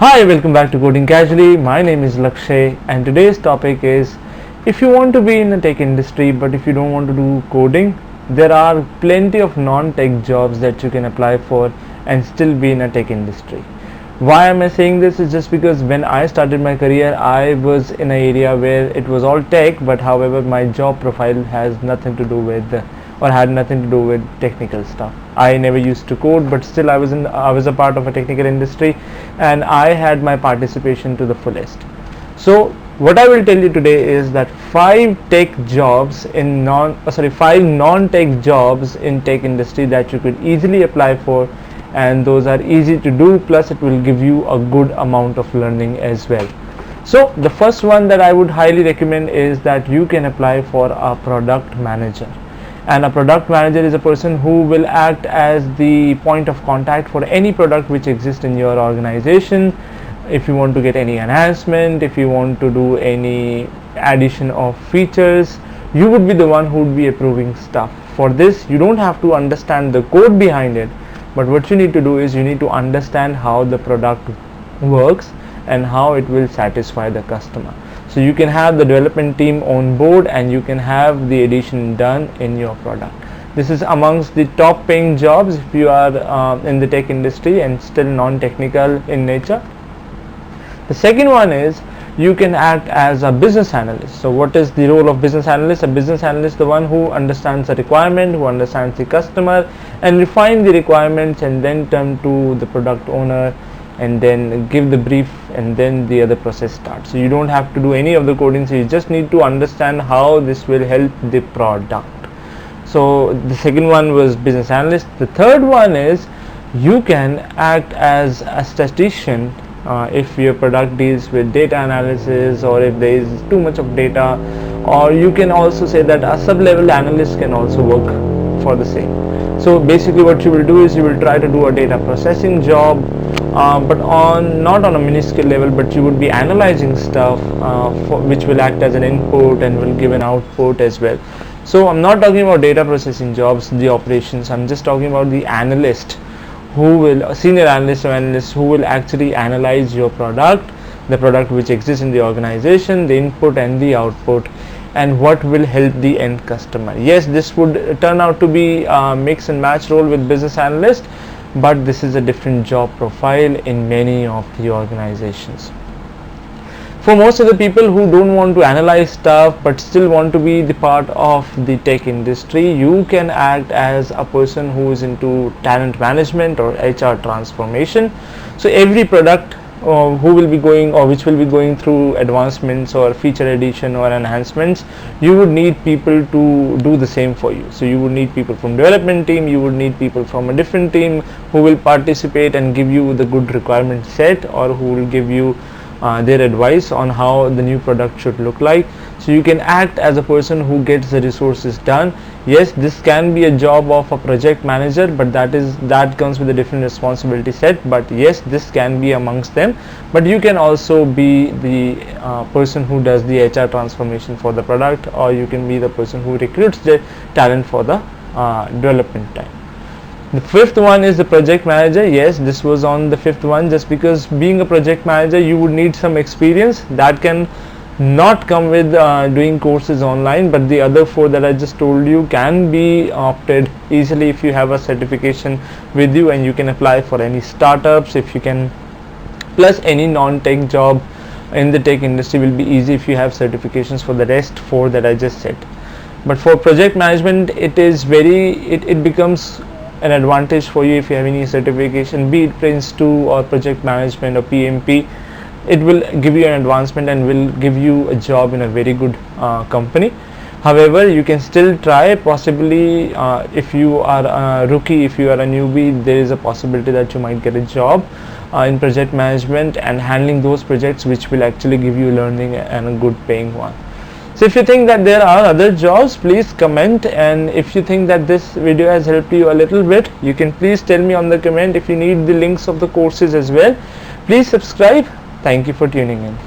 Hi, welcome back to Coding Casually. My name is Lakshay and today's topic is, if you want to be in the tech industry but if you don't want to do coding, there are plenty of non-tech jobs that you can apply for and still be in a tech industry. Why am I saying this? Is just because when I started my career, I was in an area where it was all tech, but however my job profile has nothing to do with or had nothing to do with technical stuff. I never used to code, but still I was a part of a technical industry and I had my participation to the fullest. So what I will tell you today is that five non-tech jobs in tech industry that you could easily apply for, and those are easy to do, plus it will give you a good amount of learning as well. So the first one that I would highly recommend is that you can apply for a product manager. And a product manager is a person who will act as the point of contact for any product which exists in your organization. If you want to get any enhancement, if you want to do any addition of features, you would be the one who would be approving stuff. For this, you don't have to understand the code behind it, but what you need to do is you need to understand how the product works and how it will satisfy the customer. So you can have the development team on board and you can have the addition done in your product. This is amongst the top paying jobs if you are in the tech industry and still non-technical in nature. The second one is you can act as a business analyst. So what is the role of business analyst? A business analyst is the one who understands the requirement, who understands the customer and refine the requirements and then turn to the product owner and then give the brief, and then the other process starts. So you don't have to do any of the coding, so you just need to understand how this will help the product. So the second one was business analyst. The third one is you can act as a statistician if your product deals with data analysis or if there is too much of data, or you can also say that a sub-level analyst can also work for the same. So basically what you will do is you will try to do a data processing job, but not on a minuscule level, but you would be analyzing stuff which will act as an input and will give an output as well. So I'm not talking about data processing jobs, the operations. I'm just talking about the analyst senior analyst or analyst who will actually analyze your product, the product which exists in the organization, the input and the output, and what will help the end customer. Yes, this would turn out to be a mix and match role with business analyst, but this is a different job profile in many of the organizations. For most of the people who don't want to analyze stuff but still want to be the part of the tech industry, you can act as a person who is into talent management or HR transformation. So every product which will be going through advancements or feature addition or enhancements, you would need people to do the same for you. So you would need people from development team, you would need people from a different team who will participate and give you the good requirement set, or who will give you their advice on how the new product should look like. So you can act as a person who gets the resources done. Yes, this can be a job of a project manager, but that comes with a different responsibility set. But yes, this can be amongst them. But you can also be the person who does the HR transformation for the product, or you can be the person who recruits the talent for the development time. The fifth one is the project manager. Yes, this was on the fifth one just because being a project manager you would need some experience that can not come with doing courses online, but the other four that I just told you can be opted easily if you have a certification with you, and you can apply for any startups plus any non-tech job in the tech industry will be easy if you have certifications for the rest four that I just said. But for project management it becomes an advantage for you if you have any certification, be it Prince 2 or project management or PMP. It will give you an advancement and will give you a job in a very good company. However, you can still try, possibly if you are a rookie, if you are a newbie, there is a possibility that you might get a job in project management and handling those projects, which will actually give you learning and a good paying one. So if you think that there are other jobs, please comment, and if you think that this video has helped you a little bit, you can please tell me on the comment. If you need the links of the courses as well, please subscribe. Thank you for tuning in.